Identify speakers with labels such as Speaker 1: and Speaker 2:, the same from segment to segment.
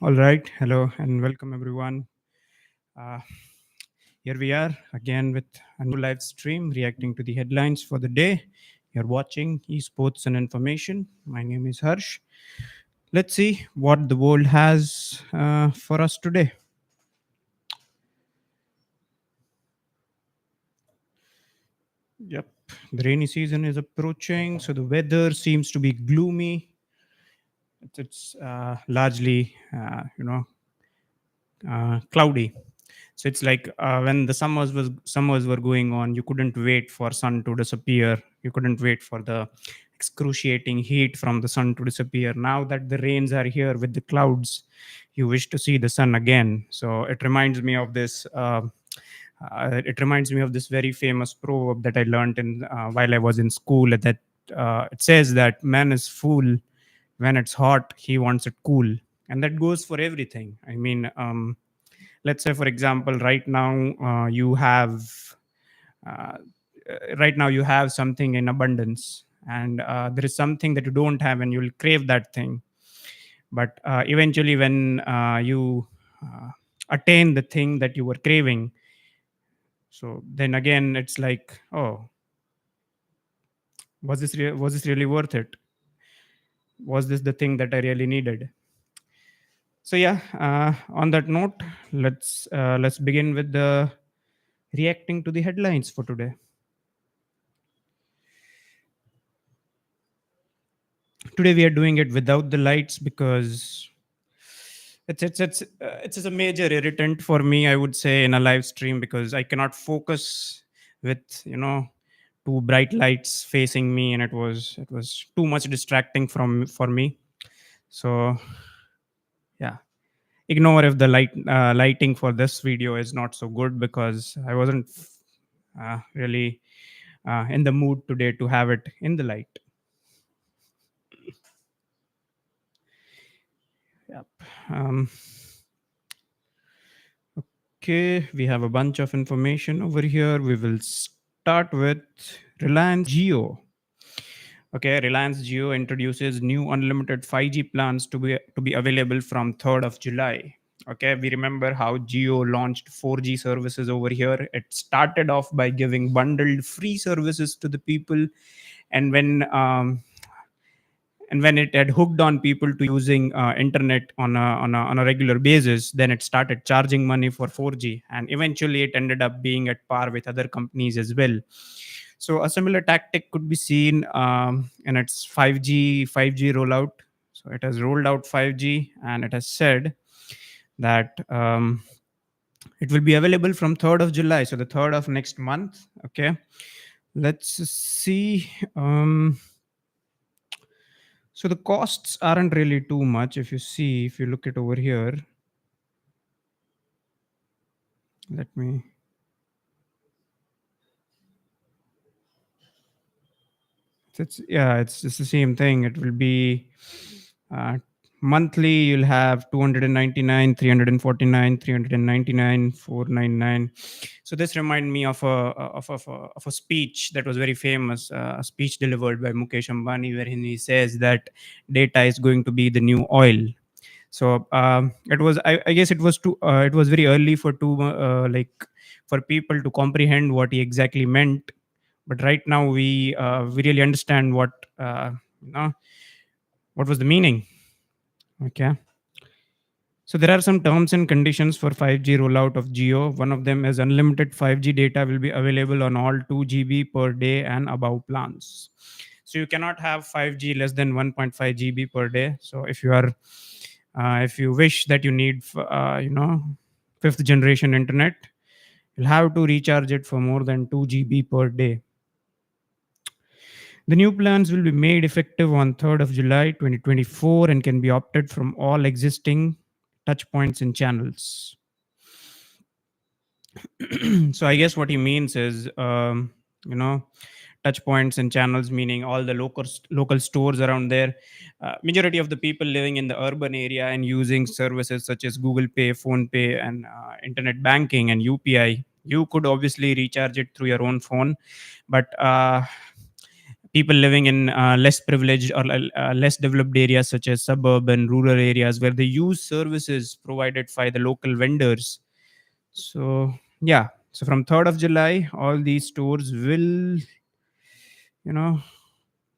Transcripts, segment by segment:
Speaker 1: All right. Hello and welcome, everyone. Uh, Here we are again with a new live stream reacting to the headlines for the day. You're watching Esports and Information. My name is Harsh. Let's see what the world has for us today. Yep. The rainy season is approaching, so the weather seems to be gloomy. It's largely, cloudy. So it's like when the summers were going on, you couldn't wait for sun to disappear. You couldn't wait for the excruciating heat from the sun to disappear. Now that the rains are here with the clouds, you wish to see the sun again. So it reminds me of this. It reminds me of this very famous proverb that I learned in while I was in school. That it says that man is fool when it's hot, he wants it cool, and that goes for everything. I mean, let's say for example, uh, right now you have something in abundance, and there is something that you don't have, and you'll crave that thing. But eventually when you uh, attain the thing that you were craving, so then again it's like, oh, was this really worth it? Was this the thing that I really needed? So yeah, on that note, let's begin with the reacting to the headlines for today. Today we are doing it without the lights because it's a major irritant for me, I would say, in a live stream, because I cannot focus with two bright lights facing me, and it was too much distracting from for me. So yeah, ignore if the lighting for this video is not so good, because I wasn't really in the mood today to have it in the light. Yep. um, Okay, we have a bunch of information over here. We will start with Reliance Jio. Okay, Reliance Jio introduces new unlimited 5G plans to be available from 3rd of July. Okay, we remember how Jio launched 4G services over here. It started off by giving bundled free services to the people, and when it had hooked on people to using internet on a regular basis, then it started charging money for 4G, and eventually it ended up being at par with other companies as well. So a similar tactic could be seen in its 5G rollout. So it has rolled out 5G, and it has said that it will be available from 3rd of July, so the 3rd of next month. Okay, let's see. So the costs aren't really too much. If you look at over here, let me. It's just the same thing. It will be uh, monthly. You'll have 299, 349, 399, 499. So this remind me of a speech that was very famous, a speech delivered by Mukesh Ambani, wherein he says that data is going to be the new oil. So I guess it was very early for people to comprehend what he exactly meant. But right now we really understand you know what was the meaning. Okay, so there are some terms and conditions for 5G rollout of Geo. One of them is unlimited 5G data will be available on all 2 GB per day and above plans. So you cannot have 5G less than 1.5 GB per day. So if you wish that you need fifth generation internet, you'll have to recharge it for more than 2 GB per day. The new plans will be made effective on 3rd of July 2024 and can be opted from all existing touch points and channels. So I guess what he means is, you know, touch points and channels, meaning all the local stores around there. Majority of the people living in the urban area and using services such as Google Pay, Phone Pay, and internet banking and UPI. You could obviously recharge it through your own phone, but people living in less privileged or less developed areas such as suburban rural areas where they use services provided by the local vendors. So yeah, so from 3rd of July all these stores will, you know,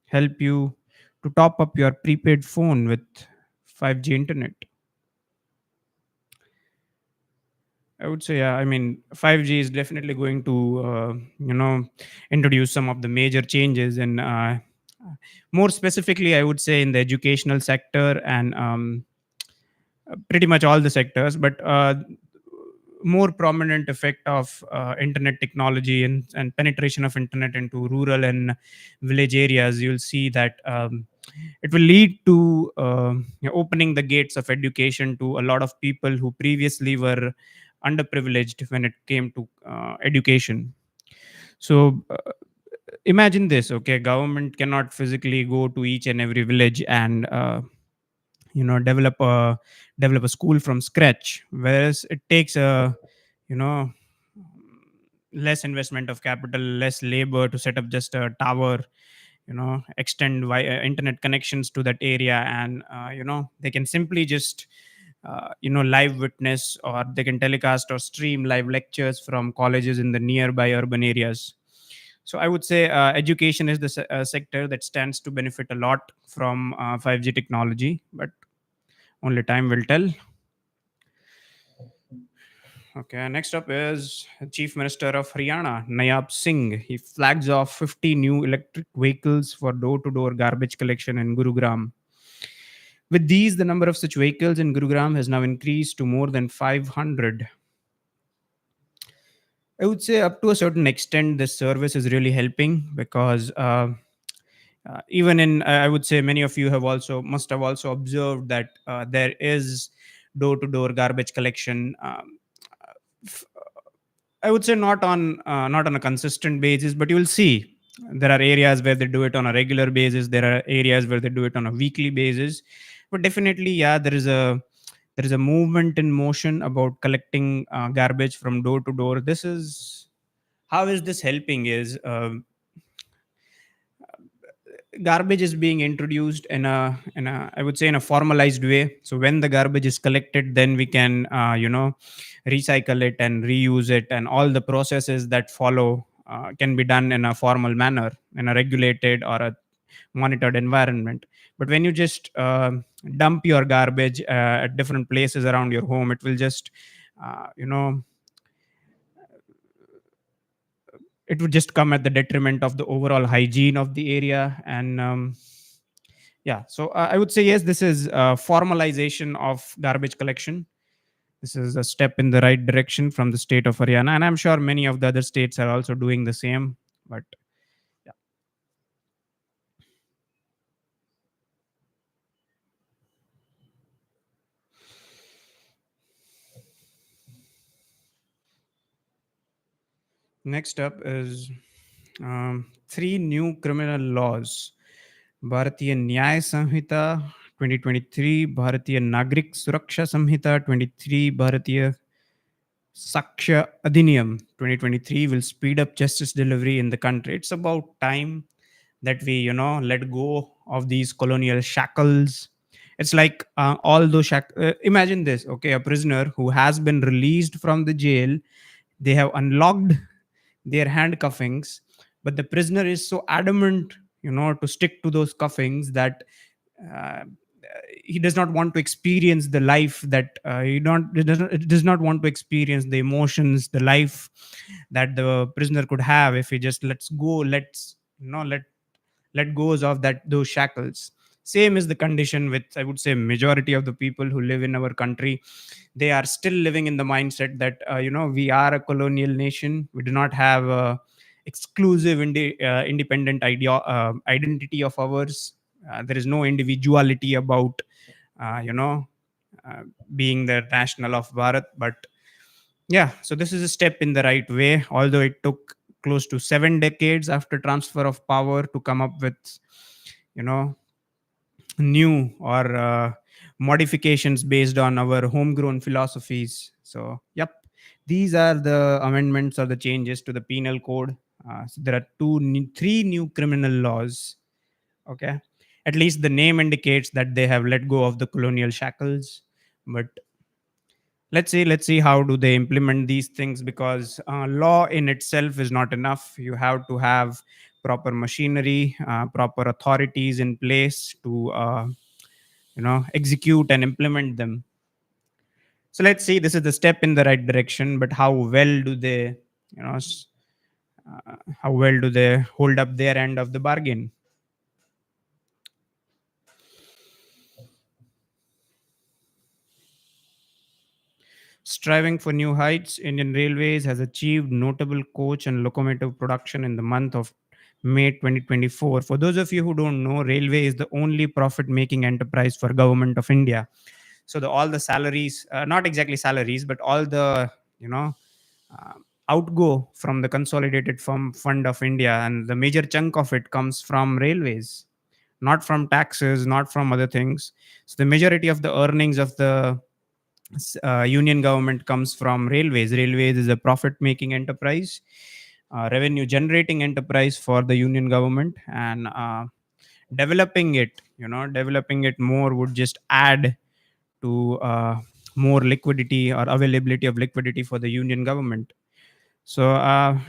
Speaker 1: help you to top up your prepaid phone with 5G internet. I would say, yeah. I mean, 5G is definitely going to, introduce some of the major changes, and more specifically, I would say in the educational sector and pretty much all the sectors. But more prominent effect of internet technology and penetration of internet into rural and village areas, you'll see that it will lead to opening the gates of education to a lot of people who previously were underprivileged when it came to education. So imagine this, okay, government cannot physically go to each and every village and develop a school from scratch, whereas it takes a, you know less investment of capital, less labor to set up just a tower, extend internet connections to that area, and they can simply just live witness, or they can telecast or stream live lectures from colleges in the nearby urban areas. So I would say education is the sector that stands to benefit a lot from 5G technology, but only time will tell. Okay, next up is Chief Minister of Haryana, Nayab Singh. He flags off 50 new electric vehicles for door to door garbage collection in Gurugram. With these, the number of such vehicles in Gurugram has now increased to more than 500. I would say, up to a certain extent, this service is really helping because even in, I would say, many of you have also must have also observed that there is door to door garbage collection. I would say not on a consistent basis, but you will see there are areas where they do it on a regular basis. There are areas where they do it on a weekly basis. But definitely, yeah, there is a movement in motion about collecting garbage from door to door. This is how is this helping? Is garbage is being introduced in a, I would say, in a formalized way. So when the garbage is collected, then we can recycle it and reuse it, and all the processes that follow can be done in a formal manner, in a regulated or a monitored environment. But when you just dump your garbage at different places around your home, it will just uh, you know it would just come at the detriment of the overall hygiene of the area. And yeah, so I would say, yes, this is formalization of garbage collection. This is a step in the right direction from the state of Haryana, and I'm sure many of the other states are also doing the same. But yeah. Next up is three new criminal laws: Bharatiya Nyaya Samhita 2023, Bharatiya Nagrik Suraksha Samhita 23, Bharatiya Saksha Adhiniyam 2023 will speed up justice delivery in the country. It's about time that we, let go of these colonial shackles. It's like all those imagine this, okay, a prisoner who has been released from the jail, they have unlocked their handcuffings, but the prisoner is so adamant, to stick to those cuffings that uh, he does not want to experience the life that he does not want to experience the emotions, the life that the prisoner could have if he just lets go, let goes of that those shackles. Same is the condition with, I would say, majority of the people who live in our country. They are still living in the mindset that we are a colonial nation. We do not have a exclusive independent identity of ours. There is no individuality about uh, you know uh, being the national of Bharat. But yeah, so this is a step in the right way, although it took close to 7 decades after transfer of power to come up with, you know, new or modifications based on our homegrown philosophies. So, yep, these are the amendments or the changes to the penal code So there are three new criminal laws. Okay, at least the name indicates that they have let go of the colonial shackles. But let's see how do they implement these things, because law in itself is not enough. You have to have proper machinery, proper authorities in place to execute and implement them. So let's see, this is the step in the right direction, but how well do they, you know s- how well do they hold up their end of the bargain? Striving for new heights, Indian Railways has achieved notable coach and locomotive production in the month of May 2024. For those of you who don't know, railway is the only profit-making enterprise for Government of India. So all the salaries, not exactly salaries, but all the you know uh, outgo from the consolidated fund of India, and the major chunk of it comes from railways, not from taxes, not from other things. So the majority of the earnings of the union government comes from railways. Railways is a profit making enterprise, revenue generating enterprise for the union government, and developing it more would just add to more liquidity or availability of liquidity for the union government. So I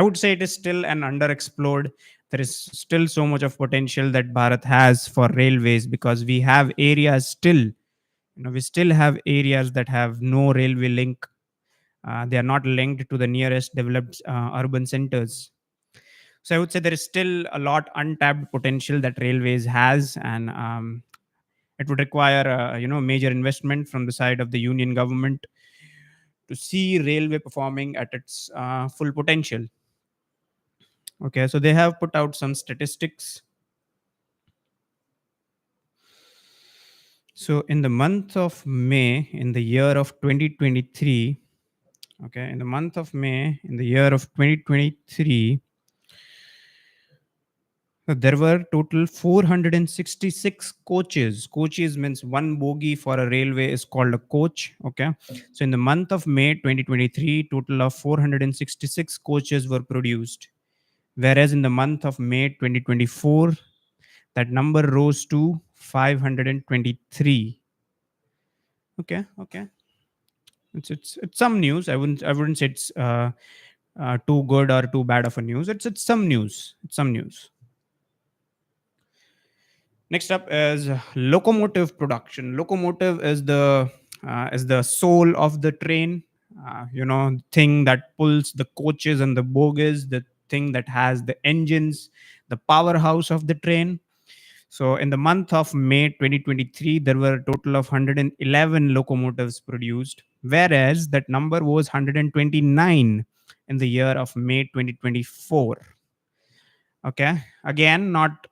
Speaker 1: would say it is still an underexplored. There is still so much of potential that Bharat has for railways, because we have areas still, we still have areas that have no railway link. They are not linked to the nearest developed urban centers. So I would say there is still a lot untapped potential that railways has, and it would require major investment from the side of the union government to see railway performing at its full potential. Okay, so they have put out some statistics. So in the month of May in the year of 2023, okay, in the month of May in the year of 2023, there were total 466 coaches. Coaches means one bogie for a railway is called a coach. Okay. So in the month of May 2023, total of 466 coaches were produced. Whereas in the month of May 2024, that number rose to 523. Okay. Okay. It's some news. I wouldn't say it's too good or too bad of a news. It's some news. It's some news. Next up is locomotive production. Locomotive is the soul of the train. Thing that pulls the coaches and the bogies, the thing that has the engines, the powerhouse of the train. So in the month of May 2023, there were a total of 111 locomotives produced, whereas that number was 129 in the year of May 2024. Okay, again, not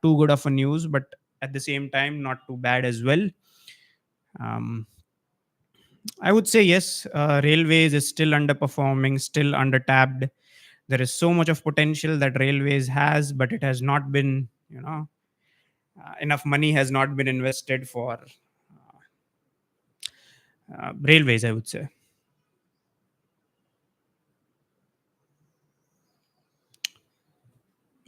Speaker 1: too good of a news, but at the same time, not too bad as well. Um, I would say yes, railways is still underperforming, still undertapped. There is so much of potential that railways has, but it has not been, enough money has not been invested for railways, I would say.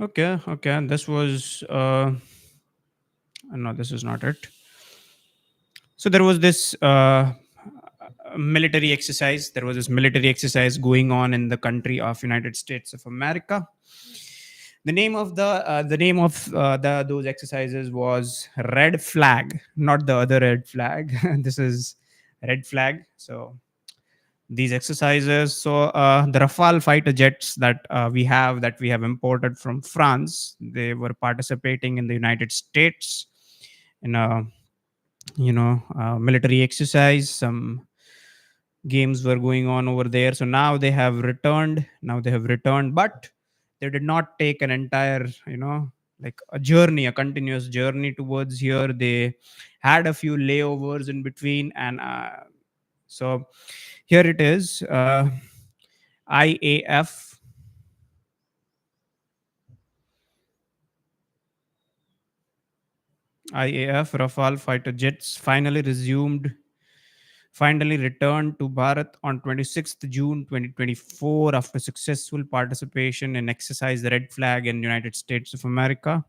Speaker 1: Okay, okay, this was no, this is not it. So there was this military exercise. There was this military exercise going on in the country of United States of America. The name of those exercises was Red Flag, not the other red flag. This is Red Flag. So these exercises. So the Rafale fighter jets that we have imported from France, they were participating in the United States in a military exercise. Some games were going on over there. So now they have returned, but they did not take an entire, like a journey, a continuous journey towards here. They had a few layovers in between, and so here it is. IAF. IAF Rafale fighter jets finally resumed finally returned to Bharat on 26th June 2024 after successful participation in Exercise Red Flag in United States of America.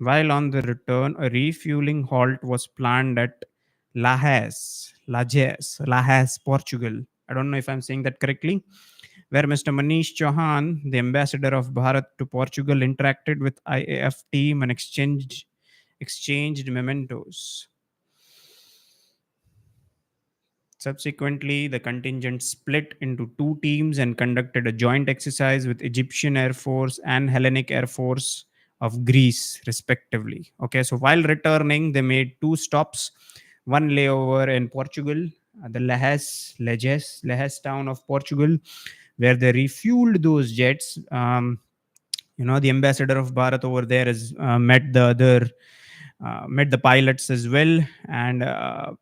Speaker 1: While on the return, a refueling halt was planned at Lajes, Portugal. I don't know if I'm saying that correctly, where Mr. Manish Chauhan, the ambassador of Bharat to Portugal, interacted with IAF team and exchanged mementos. Subsequently, the contingent split into two teams and conducted a joint exercise with Egyptian Air Force and Hellenic Air Force of Greece, respectively. Okay, so while returning, they made two stops, one layover in Portugal, the Lejes town of Portugal, where they refueled those jets. The ambassador of Bharat over there has met the pilots as well, and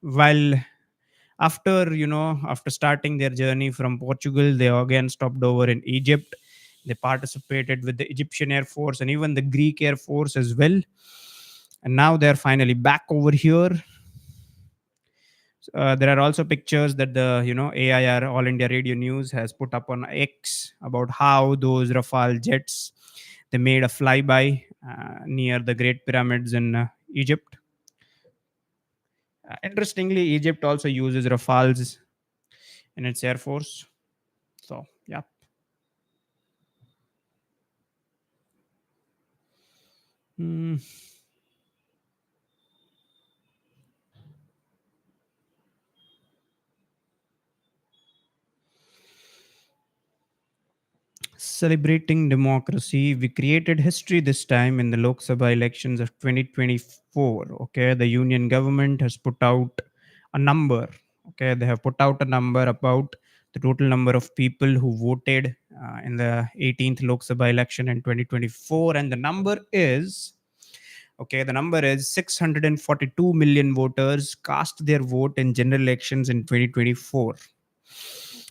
Speaker 1: while after starting their journey from Portugal, they again stopped over in Egypt. They participated with the Egyptian Air Force and even the Greek Air Force as well, and now they're finally back over here. There are also pictures that the AIR, All India Radio News, has put up on X about how those Rafale jets, they made a flyby near the Great Pyramids in Egypt. Interestingly, Egypt also uses Rafales in its air force. So yeah. Hmm. Celebrating democracy, we created history this time in the Lok Sabha elections of 2024. Okay, the union government has put out a number. Okay, they have put out a number about the total number of people who voted in the 18th Lok Sabha election in 2024, and the number is, okay, the number is 642 million voters cast their vote in general elections in 2024.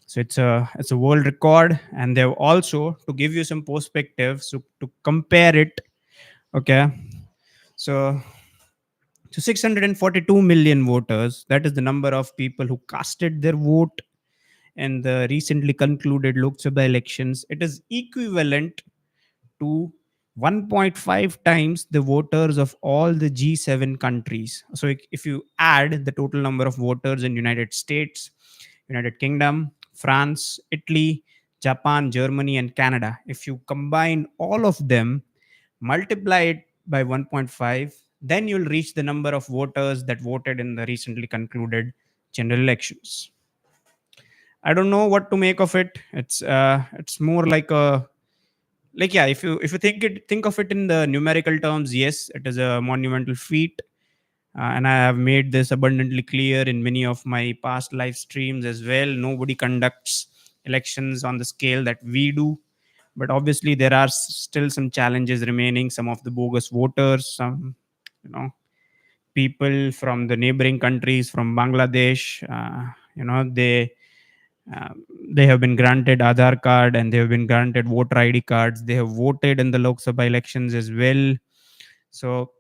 Speaker 1: So it's a world record, and they've also, to give you some perspective, so to compare it, okay, so 642 million voters, that is the number of people who casted their vote in the recently concluded Lok Sabha elections. It is equivalent to 1.5 times the voters of all the G7 countries. So if you add the total number of voters in United States, United Kingdom, France, Italy, Japan, Germany, and Canada, if you combine all of them, multiply it by 1.5, then you'll reach the number of voters that voted in the recently concluded general elections. I don't know what to make of it. It's more like a, like, yeah, if you think of it in the numerical terms, yes, it is a monumental feat, and I have made this abundantly clear in many of my past live streams as well. Nobody conducts elections on the scale that we do, but obviously there are still some challenges remaining. Some of the bogus voters, some, you know people from the neighboring countries, from Bangladesh, they have been granted Aadhaar card, and they have been granted voter ID cards. They have voted in the Lok Sabha elections as well. So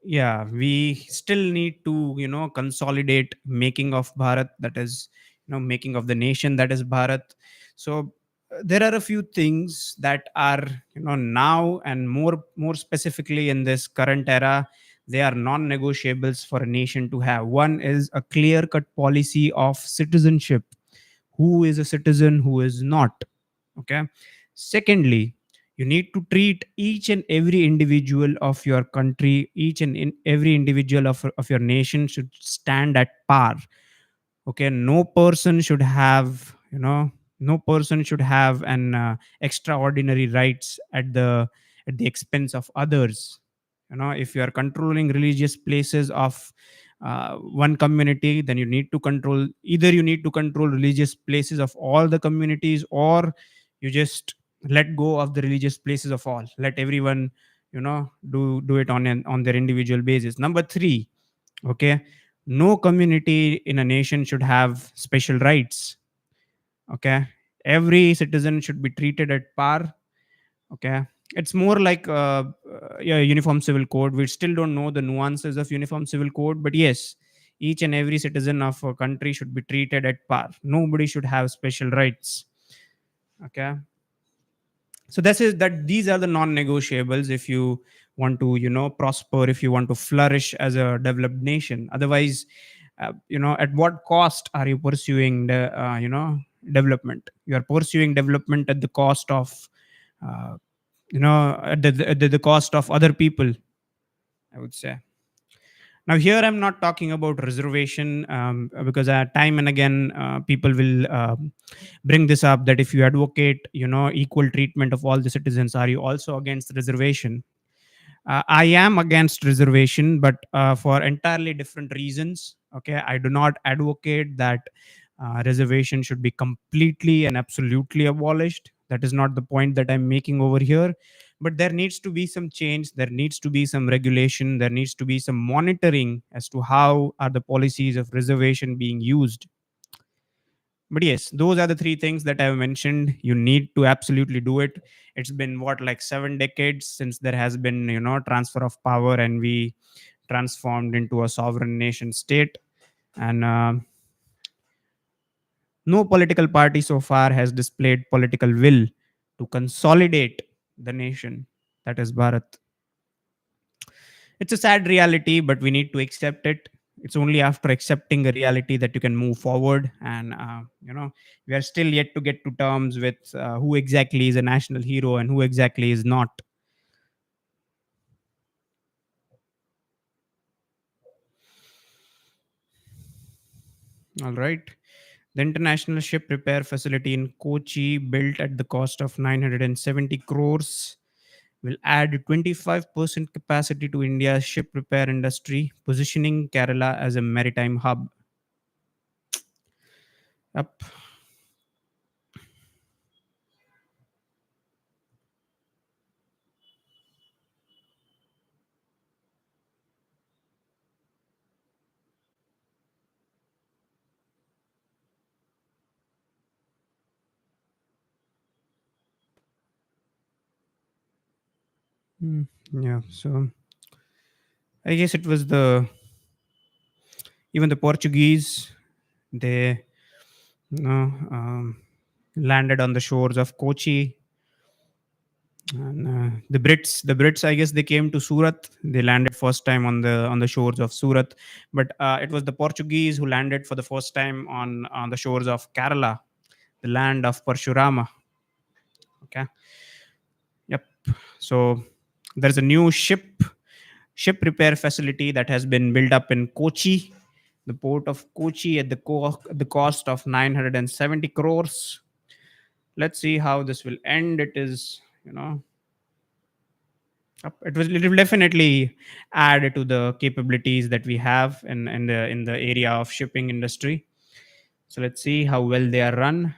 Speaker 1: yeah, we still need to consolidate making of Bharat, that is, making of the nation, that is Bharat. So there are a few things that are, now, and more specifically in this current era, they are non-negotiables for a nation to have. One is a clear cut policy of citizenship. Who is a citizen, who is not? Okay. Secondly, you need to treat each and every individual of your country, each and every individual of your nation should stand at par. Okay, no person should have, no person should have an extraordinary rights at the expense of others. If you are controlling religious places of one community, then you need to control religious places of all the communities, or you just let go of the religious places of all. Let everyone do it on their individual basis. Number 3, okay, no community in a nation should have special rights. Okay, every citizen should be treated at par. Okay, It's more like yeah, uniform civil code. We still don't know the nuances of uniform civil code, but yes, each and every citizen of a country should be treated at par. Nobody should have special rights. Okay, so this is that these are the non-negotiables if you want to, prosper, if you want to flourish as a developed nation. Otherwise, at what cost are you pursuing the development? You are pursuing development at the cost of at the cost of other people, I would say. Now here I'm not talking about reservation, because time and again people will bring this up, that if you advocate equal treatment of all the citizens, are you also against reservation? I am against reservation, but for entirely different reasons. Okay, I do not advocate that reservation should be completely and absolutely abolished. That is not the point that I'm making over here. But there needs to be some change. There needs to be some regulation. There needs to be some monitoring as to how are the policies of reservation being used. But yes, those are the three things that I've mentioned. You need to absolutely do it. It's been what, like 7 decades since there has been transfer of power, and we transformed into a sovereign nation state. And no political party so far has displayed political will to consolidate the nation that is Bharat. It's a sad reality, but we need to accept it. It's only after accepting a reality that you can move forward. And we are still yet to get to terms with who exactly is a national hero and who exactly is not. All right. The international ship repair facility in Kochi, built at the cost of 970 crores, will add 25% capacity to India's ship repair industry, positioning Kerala as a maritime hub. Yep. Hmm. Yeah. So I guess it was even the Portuguese. They you know, landed on the shores of Kochi. And the Brits, I guess they came to Surat. They landed first time on the shores of Surat, but it was the Portuguese who landed for the first time on the shores of Kerala, the land of Parshurama. Okay. Yep. So there's a new ship repair facility that has been built up in Kochi, the port of Kochi, at the cost of 970 crores. Let's see how this will end. It is, it will definitely add to the capabilities that we have in the area of shipping industry. So let's see how well they are run.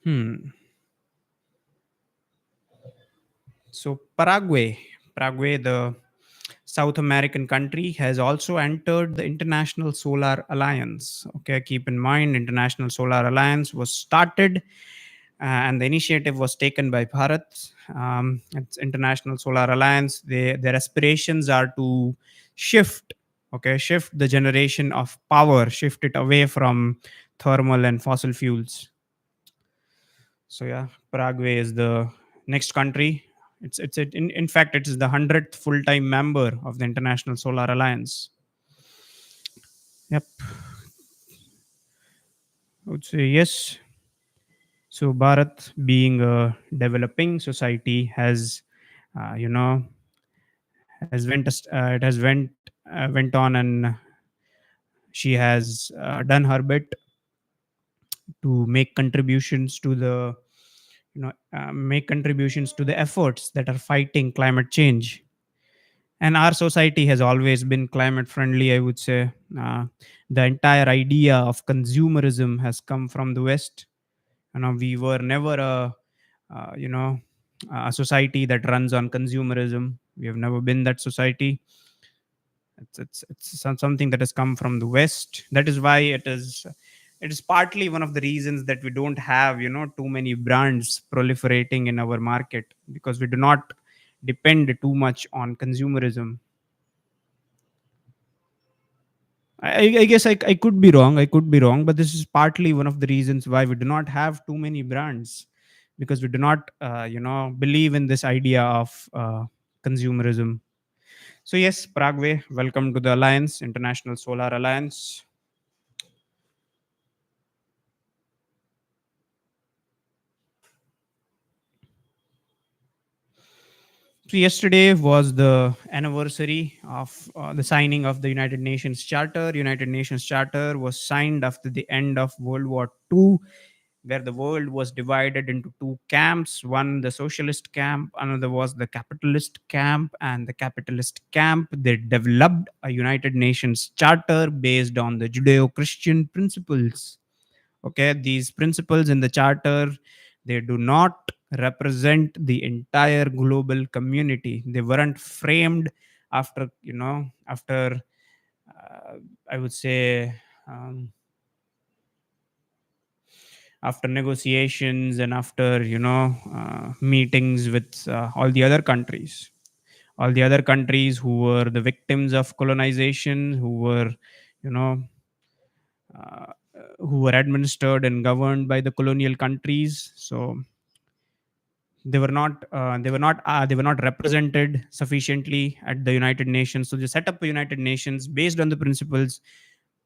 Speaker 1: Hmm. So Paraguay, the South American country, has also entered the International Solar Alliance. Okay, keep in mind, International Solar Alliance was started, and the initiative was taken by Bharat. It's International Solar Alliance. Their aspirations are to shift, shift the generation of power, shift it away from thermal and fossil fuels. So yeah, Paraguay is the next country. In fact, it is the 100th full-time member of the International Solar Alliance. Yep, I would say yes. So Bharat, being a developing society, has you know has went on, and she has done her bit to make contributions to the efforts that are fighting climate change. And our society has always been climate friendly, I would say. The entire idea of consumerism has come from the West. We were never uh, you know a society that runs on consumerism. We have never been that society. It's something that has come from the West. That is why it is It is partly one of the reasons that we don't have, too many brands proliferating in our market, because we do not depend too much on consumerism. I guess I could be wrong. I could be wrong, but this is partly one of the reasons why we do not have too many brands, because we do not, believe in this idea of consumerism. So yes, Pragve, welcome to the Alliance, International Solar Alliance. So yesterday was the anniversary of the signing of the United Nations Charter. United Nations Charter was signed after the end of World War II, where the world was divided into two camps. One, the socialist camp; another was the capitalist camp. And the capitalist camp, they developed a United Nations Charter based on the Judeo-Christian principles. Okay, these principles in the charter, they do not represent the entire global community. They weren't framed after, after, uh, I would say, um, after negotiations and after, meetings with all the other countries, who were the victims of colonization, who were, you know uh, who were administered and governed by the colonial countries. So they were not represented sufficiently at the United Nations. So they set up a United Nations based on the principles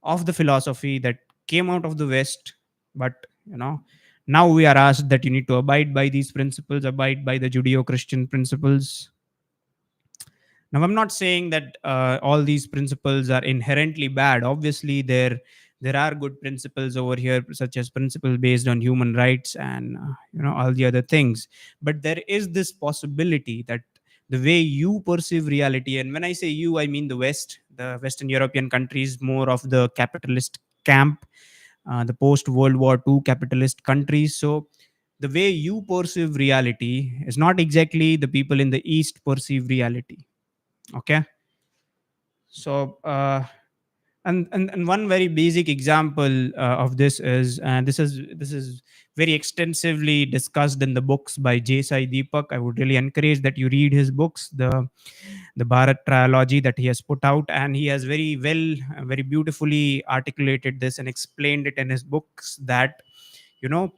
Speaker 1: of the philosophy that came out of the West. But now we are asked that you need to abide by these principles, abide by the Judeo-Christian principles. Now, I'm not saying that all these principles are inherently bad. Obviously, there are good principles over here, such as principle based on human rights and all the other things. But there is this possibility that the way you perceive reality, and when I say you, I mean the West, the Western European countries, more of the capitalist camp, the post World War II capitalist countries. So the way you perceive reality is not exactly the people in the East perceive reality. Okay. So and one very basic example of this is, and this is very extensively discussed in the books by J. Sai Deepak. I would really encourage that you read his books, the Bharat trilogy that he has put out, and he has very well, very beautifully articulated this and explained it in his books, that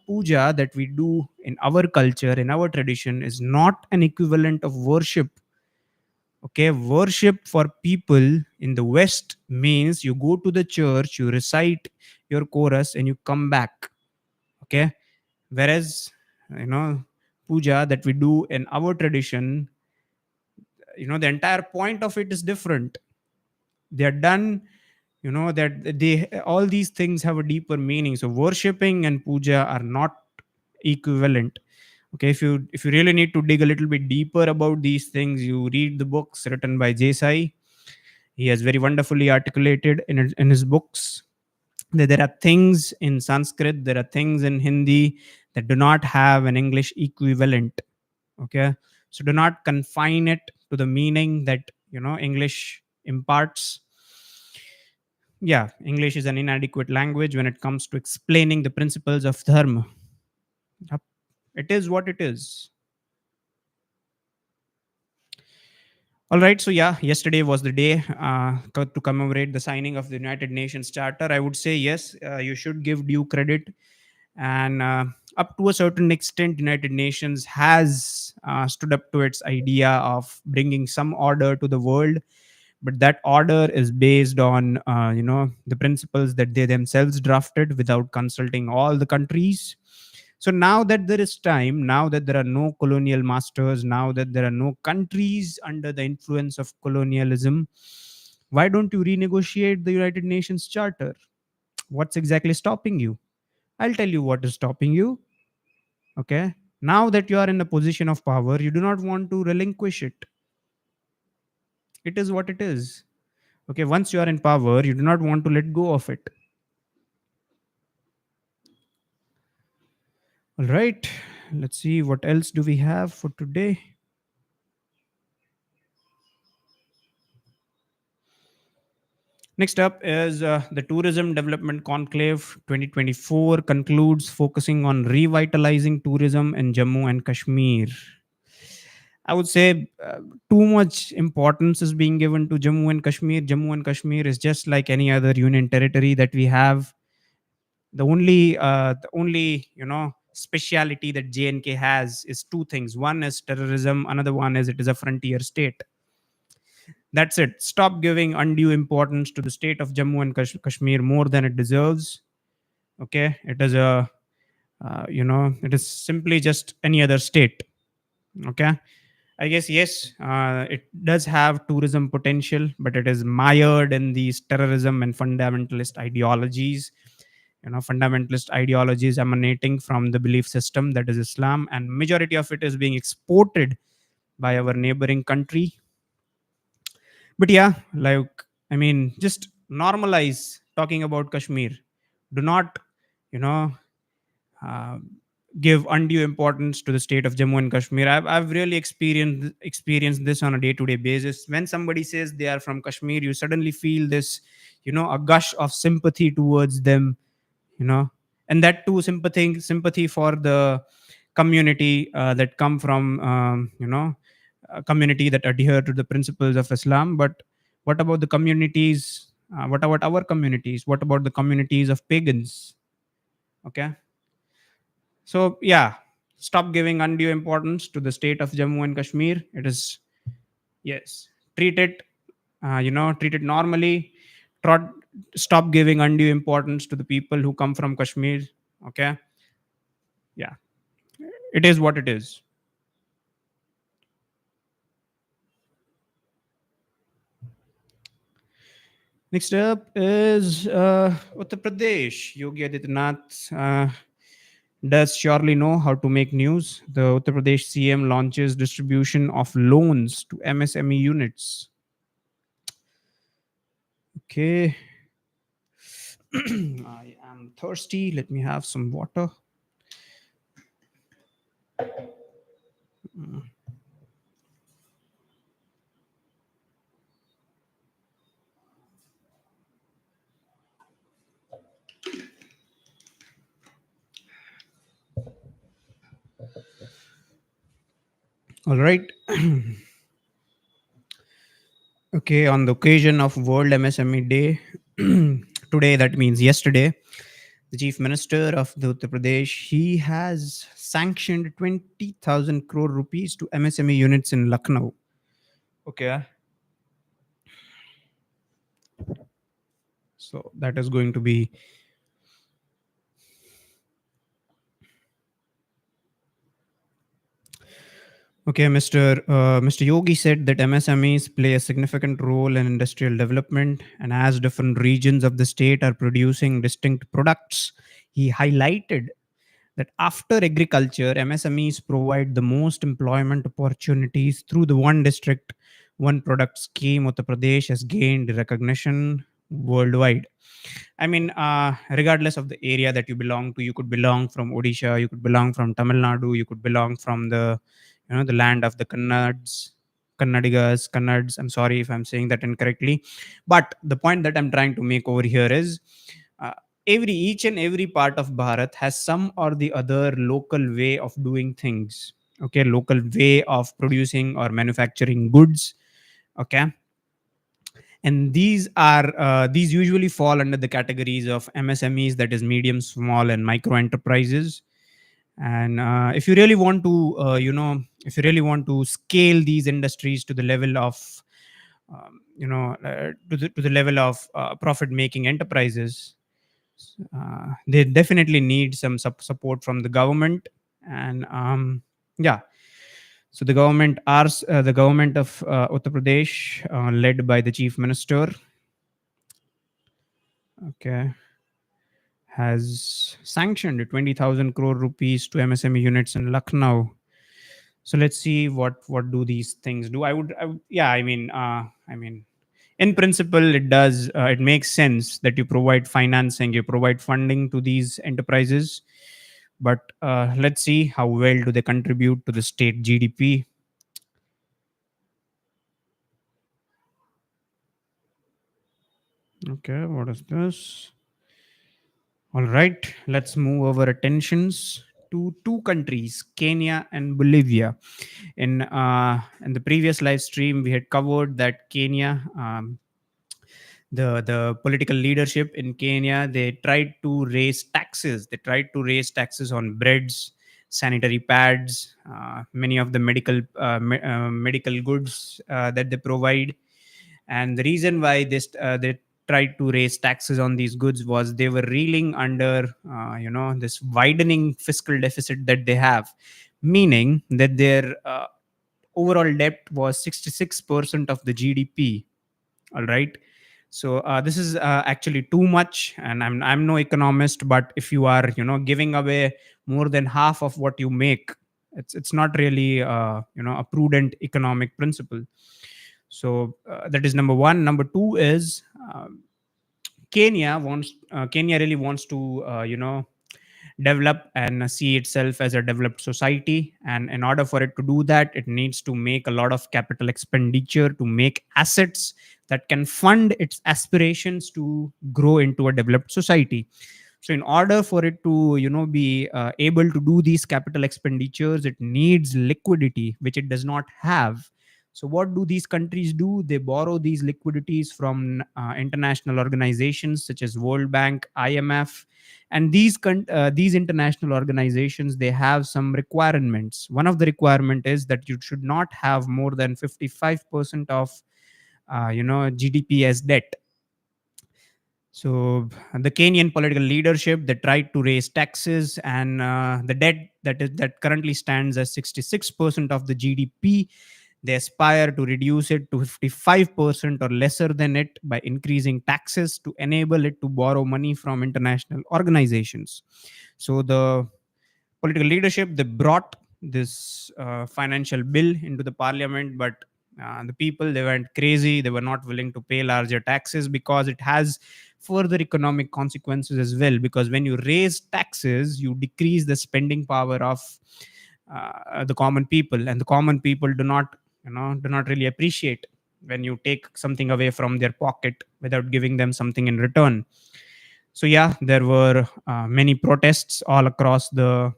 Speaker 1: puja that we do in our culture, in our tradition, is not an equivalent of worship. Okay, worship for people in the West means you go to the church, you recite your chorus, and you come back. Okay, whereas puja that we do in our tradition, the entire point of it is different. They are done, that they all these things have a deeper meaning. So worshipping and puja are not equivalent. Okay, if you really need to dig a little bit deeper about these things, you read the books written by Jesai. He has very wonderfully articulated in his books that there are things in Sanskrit, there are things in Hindi that do not have an English equivalent. Okay, so do not confine it to the meaning that English imparts. Yeah, English is an inadequate language when it comes to explaining the principles of dharma. Yep, it is what it is. All right. So yeah, yesterday was the day to commemorate the signing of the United Nations Charter. I would say yes, you should give due credit, and up to a certain extent, United Nations has stood up to its idea of bringing some order to the world. But that order is based on the principles that they themselves drafted without consulting all the countries. So now that there is time, now that there are no colonial masters, now that there are no countries under the influence of colonialism, why don't you renegotiate the United Nations Charter? What's exactly stopping you? I'll tell you what is stopping you. Okay. Now that you are in a position of power, you do not want to relinquish it. It is what it is. Okay. Once you are in power, you do not want to let go of it. All right. Let's see what else do we have for today. Next up is the Tourism Development Conclave 2024 concludes focusing on revitalizing tourism in Jammu and Kashmir. I would say too much importance is being given to Jammu and Kashmir. Jammu and Kashmir is just like any other union territory that we have. The only speciality that JNK has is two things. One is terrorism. Another one is it is a frontier state. That's it. Stop giving undue importance to the state of Jammu and Kashmir more than it deserves. Okay, it is a it is simply just any other state. Okay, I guess yes, it does have tourism potential, but it is mired in these terrorism and fundamentalist ideologies. Fundamentalist ideologies emanating from the belief system that is Islam, and majority of it is being exported by our neighboring country. But yeah, like, I mean, just normalize talking about Kashmir. Do not, you know, uh, give undue importance to the state of Jammu and Kashmir. I've really experienced this on a day to day basis. When somebody says they are from Kashmir, you suddenly feel this, a gush of sympathy towards them, you know, and that too sympathy for the community that come from, a community that adhere to the principles of Islam. But what about the communities? What about our communities? What about the communities of pagans? Okay, so yeah, stop giving undue importance to the state of Jammu and Kashmir. It is, yes, treat it, treat it normally. Trot, stop giving undue importance to the people who come from Kashmir. Okay, yeah, it is what it is. Next up is Uttar Pradesh. Yogi Adityanath does surely know how to make news. The Uttar Pradesh CM launches distribution of loans to MSME units. Okay. I am thirsty. Let me have some water. All right. Okay, on the occasion of World MSME Day, today, that means yesterday, the Chief Minister of the Uttar Pradesh, he has sanctioned 20,000 crore rupees to MSME units in Lucknow. Okay. So that is going to be okay. Mr. Yogi said that MSMEs play a significant role in industrial development, and as different regions of the state are producing distinct products, he highlighted that after agriculture, MSMEs provide the most employment opportunities through the one district, one product scheme. Uttar Pradesh has gained recognition worldwide. I mean, regardless of the area that you belong to, you could belong from Odisha, you could belong from Tamil Nadu, you could belong from the land of the Kannadigas. I'm sorry if I'm saying that incorrectly, but the point that I'm trying to make over here is, uh, each and every part of Bharat has some or the other local way of doing things. Okay, local way of producing or manufacturing goods. Okay, and these usually fall under the categories of MSMEs, that is medium, small, and micro enterprises. And if you really want to scale these industries to the level of to the level of profit making enterprises, they definitely need some support from the government. And yeah, so the government of Uttar Pradesh, led by the chief minister, okay, has sanctioned 20,000 crore rupees to MSME units in Lucknow. So let's see what do these things do. Yeah, I mean, in principle, it makes sense that you provide financing, you provide funding to these enterprises. But let's see how well do they contribute to the state GDP. Okay, what is this? All right, let's move our attentions to two countries, Kenya and Bolivia. In the previous live stream, we had covered that Kenya, the political leadership in Kenya, they tried to raise taxes. They tried to raise taxes on breads, sanitary pads, many of the medical goods that they provide. And the reason why they tried to raise taxes on these goods was they were reeling under this widening fiscal deficit that they have, meaning that their overall debt was 66% of the GDP. All right. So this is actually too much, and I'm no economist, but if you are giving away more than half of what you make, it's not really a prudent economic principle. So that is number one. Number two is Kenya really wants to develop and see itself as a developed society, and in order for it to do that, it needs to make a lot of capital expenditure to make assets that can fund its aspirations to grow into a developed society. So in order for it to be able to do these capital expenditures, it needs liquidity, which it does not have. So what do these countries do? They borrow these liquidities from international organizations such as World Bank, IMF, and these international organizations, they have some requirements. One of the requirement is that you should not have more than 55% of GDP as debt. So the Kenyan political leadership, they tried to raise taxes, and the debt that currently stands as 66% of the GDP, they aspire to reduce it to 55% or lesser than it by increasing taxes to enable it to borrow money from international organizations. So the political leadership, they brought this financial bill into the parliament, but the people, they went crazy. They were not willing to pay larger taxes because it has further economic consequences as well, because when you raise taxes, you decrease the spending power of the common people, and the common people do not really appreciate when you take something away from their pocket without giving them something in return. So yeah, there were many protests all across the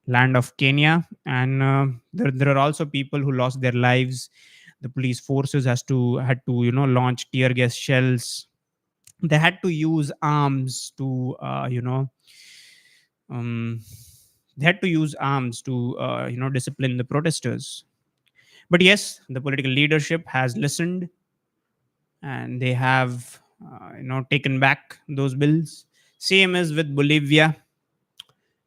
Speaker 1: land of Kenya, and there are also people who lost their lives. The police forces had to launch tear gas shells. They had to use arms to um, they had to use arms to discipline the protesters. But yes, the political leadership has listened, and they have taken back those bills. Same as with Bolivia.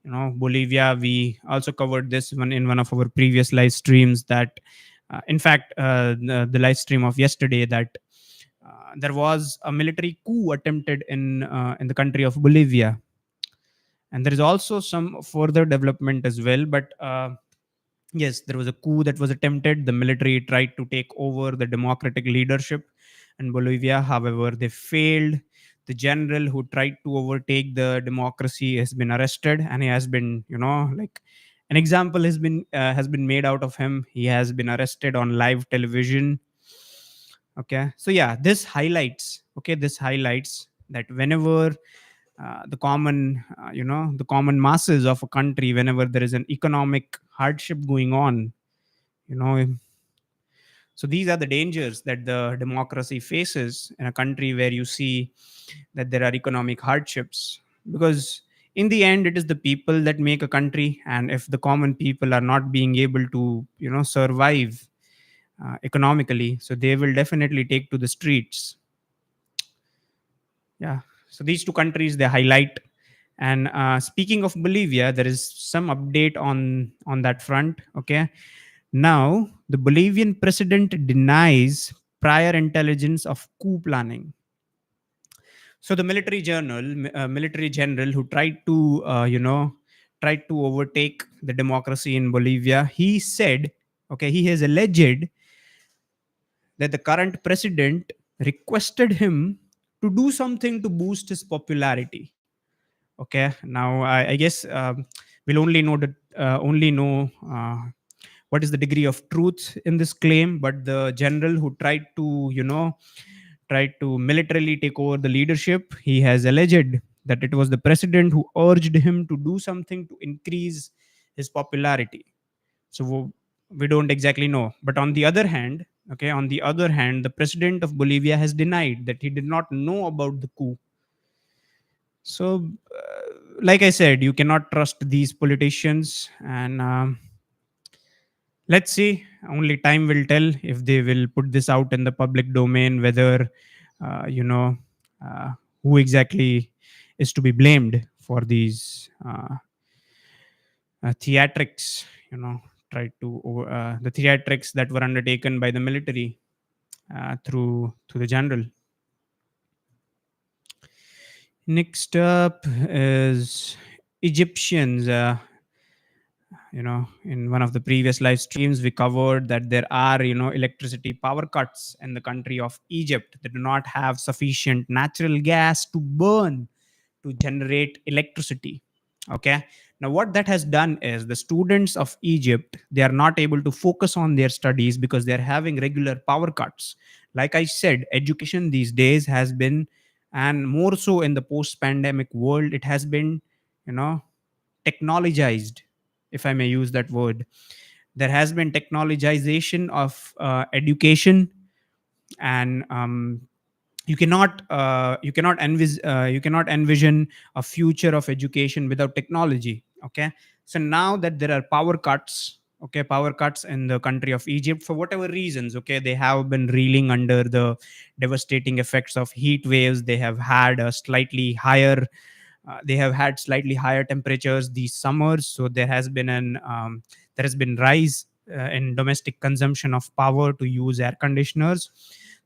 Speaker 1: Bolivia, we also covered this one in one of our previous live streams, that in fact the live stream of yesterday, that there was a military coup attempted in the country of Bolivia, and there is also some further development as well. But yes, there was a coup that was attempted. The military tried to take over the democratic leadership in Bolivia. However, they failed. The general who tried to overtake the democracy has been arrested, and he has been, like, an example has been made out of him. He has been arrested on live television. Okay, so yeah, this highlights that whenever the common masses of a country, whenever there is an economic hardship going on, you know so these are the dangers that the democracy faces in a country where you see that there are economic hardships. Because in the end, it is the people that make a country, and if the common people are not being able to survive economically, so they will definitely take to the streets. Yeah, so these two countries, they highlight. And speaking of Bolivia, there is some update on that front. Okay, now the Bolivian president denies prior intelligence of coup planning. So the military general who tried to overtake the democracy in Bolivia, he said, okay, he has alleged that the current president requested him to do something to boost his popularity. Okay, now I guess we'll only know what is the degree of truth in this claim. But the general who tried to tried to militarily take over the leadership. He has alleged that it was the president who urged him to do something to increase his popularity. So we don't exactly know. But on the other hand, okay, on the other hand, the president of Bolivia has denied that he did not know about the coup. So, like I said, you cannot trust these politicians, and let's see. Only time will tell if they will put this out in the public domain. Whether uh, you know uh, who exactly is to be blamed for these theatrics. Tried to the theatrics that were undertaken by the military through the general. Next up is Egyptians. In one of the previous live streams, we covered that there are, electricity power cuts in the country of Egypt. They do not have sufficient natural gas to burn to generate electricity. Okay. Now what that has done is the students of Egypt, they are not able to focus on their studies because they are having regular power cuts. Like I said, education these days has been, and more so in the post pandemic world, it has been, you know technologized, if I may use that word. There has been technologization of education, and you cannot envision a future of education without technology. Okay. So now that there are power cuts, okay, power cuts in the country of Egypt for whatever reasons, okay, they have been reeling under the devastating effects of heat waves. They have had slightly higher temperatures these summers, so there has been rise in domestic consumption of power to use air conditioners.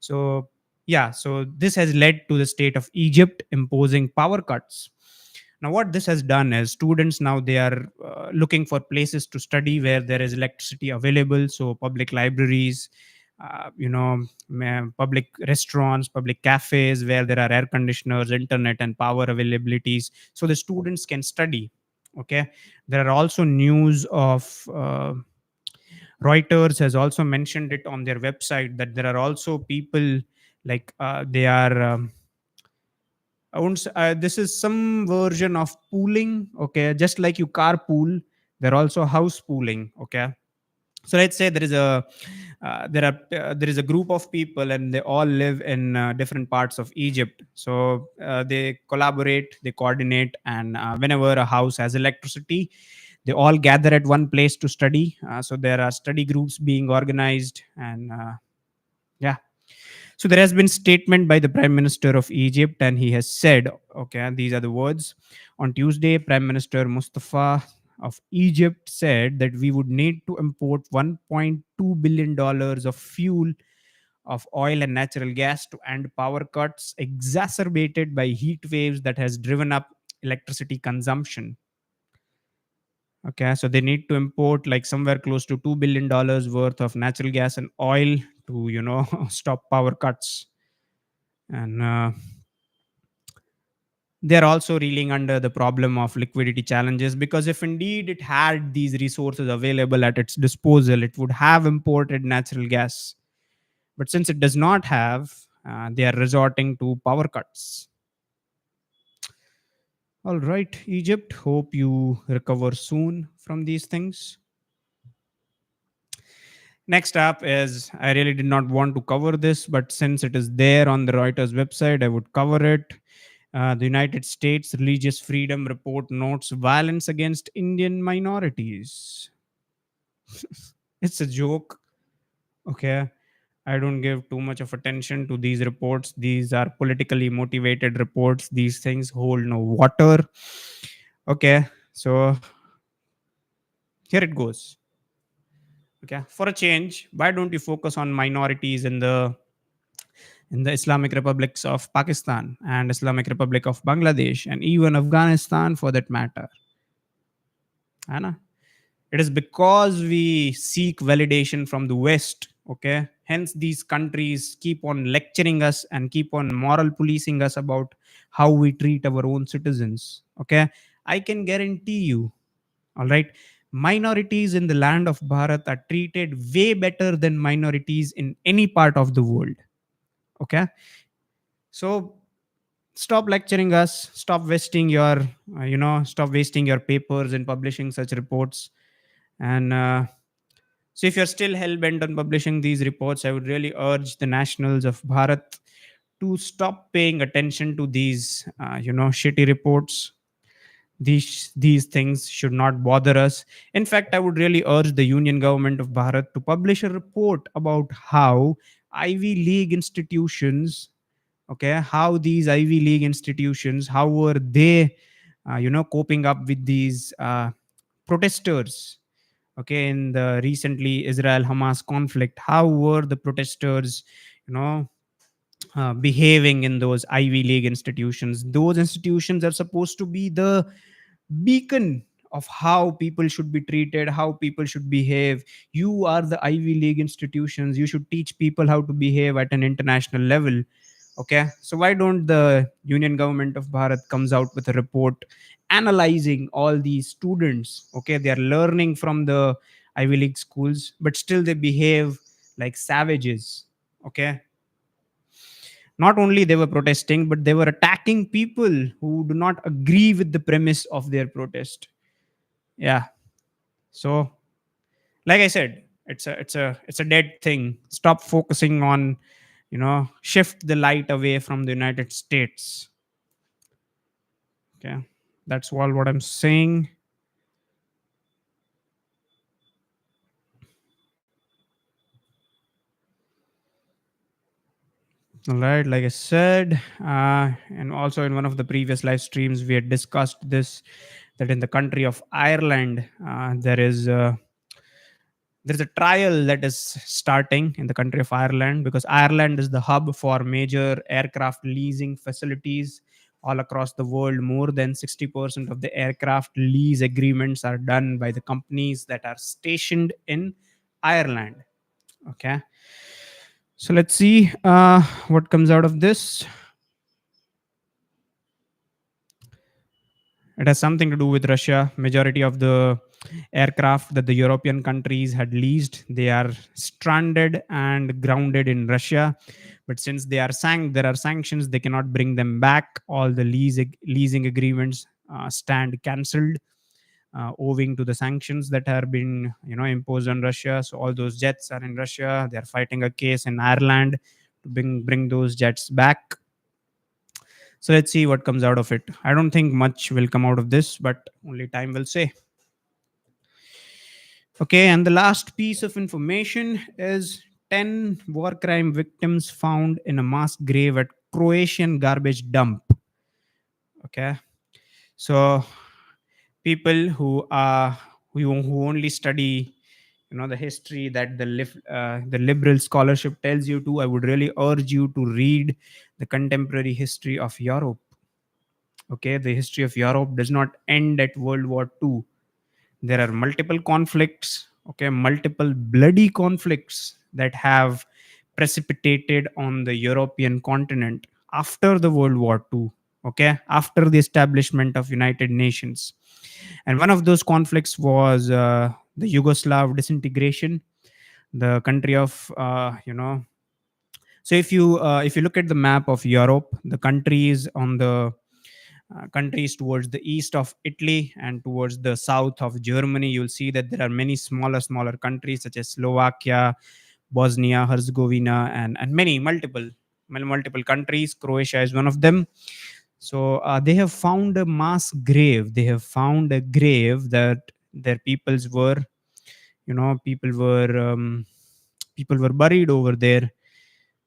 Speaker 1: So yeah, so this has led to the state of Egypt imposing power cuts. Now what this has done is students now they are looking for places to study where there is electricity available. So public libraries, public restaurants, public cafes where there are air conditioners, internet, and power availabilities, so the students can study. Okay. There are also news of Reuters has also mentioned it on their website that there are also people like they are this is some version of pooling. Okay, just like you carpool, they're also house pooling. Okay. So let's say there is a group of people and they all live in different parts of Egypt. So they collaborate, they coordinate, and whenever a house has electricity, they all gather at one place to study. So there are study groups being organized, and yeah. So there has been statement by the Prime Minister of Egypt, and he has said, okay, these are the words. On Tuesday, Prime Minister Mustafa of Egypt said that we would need to import $1.2 billion of fuel, of oil and natural gas, to end power cuts exacerbated by heat waves that has driven up electricity consumption. Okay, so they need to import like somewhere close to $2 billion worth of natural gas and oil to stop power cuts. And they're also reeling under the problem of liquidity challenges, because if indeed it had these resources available at its disposal, it would have imported natural gas. But since it does not have, they are resorting to power cuts. All right, Egypt, hope you recover soon from these things. Next up is, I really did not want to cover this, but since it is there on the Reuters website, I would cover it. The United States Religious Freedom Report notes violence against Indian minorities. It's a joke. Okay. I don't give too much of attention to these reports. These are politically motivated reports. These things hold no water. Okay. So here it goes. Okay. For a change, why don't you focus on minorities in the Islamic Republics of Pakistan and Islamic Republic of Bangladesh and even Afghanistan for that matter? Anna? It is because we seek validation from the West. Okay. Hence, these countries keep on lecturing us and keep on moral policing us about how we treat our own citizens. Okay. I can guarantee you, all right, minorities in the land of Bharat are treated way better than minorities in any part of the world. Okay. So stop lecturing us, stop wasting your stop wasting your papers in publishing such reports. And so if you're still hell-bent on publishing these reports, I would really urge the nationals of Bharat to stop paying attention to these shitty reports. These things should not bother us. In fact, I would really urge the Union Government of Bharat to publish a report about how Ivy League institutions, okay, how these Ivy League institutions, how were they coping up with these protesters, okay, in the recently Israel Hamas conflict. How were the protesters you know behaving in those Ivy League institutions? Those institutions are supposed to be the beacon of how people should be treated, how people should behave. You are the Ivy League institutions, you should teach people how to behave at an international level. Okay, so why don't the Union Government of Bharat comes out with a report analyzing all these students? Okay, they are learning from the Ivy League schools, but still they behave like savages. Okay, not only they were protesting, but they were attacking people who do not agree with the premise of their protest. Yeah. So like I said, it's a dead thing. Stop focusing on, shift the light away from the United States. Okay, that's all what I'm saying. All right, like I said, and also in one of the previous live streams we had discussed this, that in the country of Ireland, there's a trial that is starting in the country of Ireland, because Ireland is the hub for major aircraft leasing facilities all across the world. More than 60% of the aircraft lease agreements are done by the companies that are stationed in Ireland. Okay. So let's see what comes out of this. It has something to do with Russia. Majority of the aircraft that the European countries had leased, they are stranded and grounded in Russia. But since there are sanctions, they cannot bring them back. All the leasing agreements stand cancelled, owing to the sanctions that have been imposed on Russia. So all those jets are in Russia. They are fighting a case in Ireland to bring those jets back. So let's see what comes out of it. I don't think much will come out of this, but only time will say. Okay, and the last piece of information is 10 war crime victims found in a mass grave at Croatian garbage dump. Okay, so people who only study the history that the liberal scholarship tells you to, I would really urge you to read the contemporary history of Europe. Okay, the history of Europe does not end at World War II. There are multiple conflicts, okay, multiple bloody conflicts that have precipitated on the European continent after the World War II, okay, after the establishment of United Nations. And one of those conflicts was the Yugoslav disintegration, the country of so if you look at the map of Europe, the countries on the countries towards the east of Italy and towards the south of Germany, you'll see that there are many smaller countries such as Slovakia, Bosnia, Herzegovina, and many multiple countries. Croatia is one of them. So they have found a mass grave. They have found a grave that their peoples were, people were buried over there.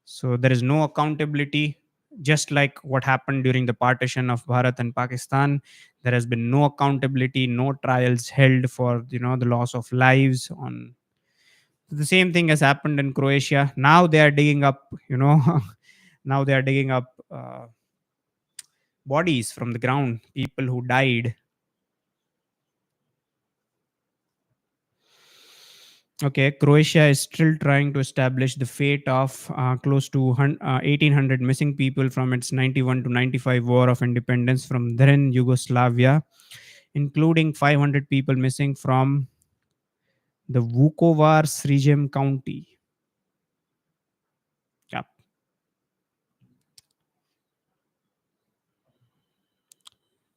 Speaker 1: So there is no accountability. Just like what happened during the partition of Bharat and Pakistan, there has been no accountability, no trials held for the loss of lives. On the same thing has happened in Croatia. Now they are digging up, now they are digging up bodies from the ground, people who died. Okay, Croatia is still trying to establish the fate of close to 1,800 missing people from its 91 to 95 war of independence from then Yugoslavia, including 500 people missing from the Vukovar Srijem County. Yeah.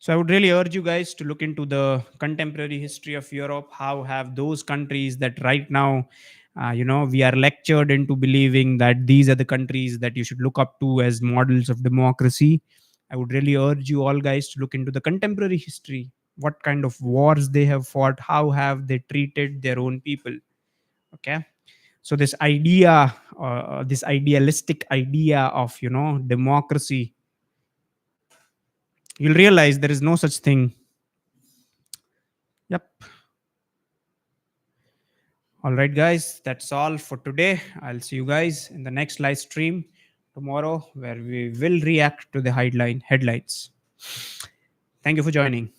Speaker 1: So I would really urge you guys to look into the contemporary history of Europe. How have those countries that right now, we are lectured into believing that these are the countries that you should look up to as models of democracy. I would really urge you all guys to look into the contemporary history. What kind of wars they have fought? How have they treated their own people? Okay. So this idea, this idealistic idea of democracy, you'll realize there is no such thing. Yep. All right, guys, that's all for today. I'll see you guys in the next live stream tomorrow, where we will react to the headlines. Thank you for joining.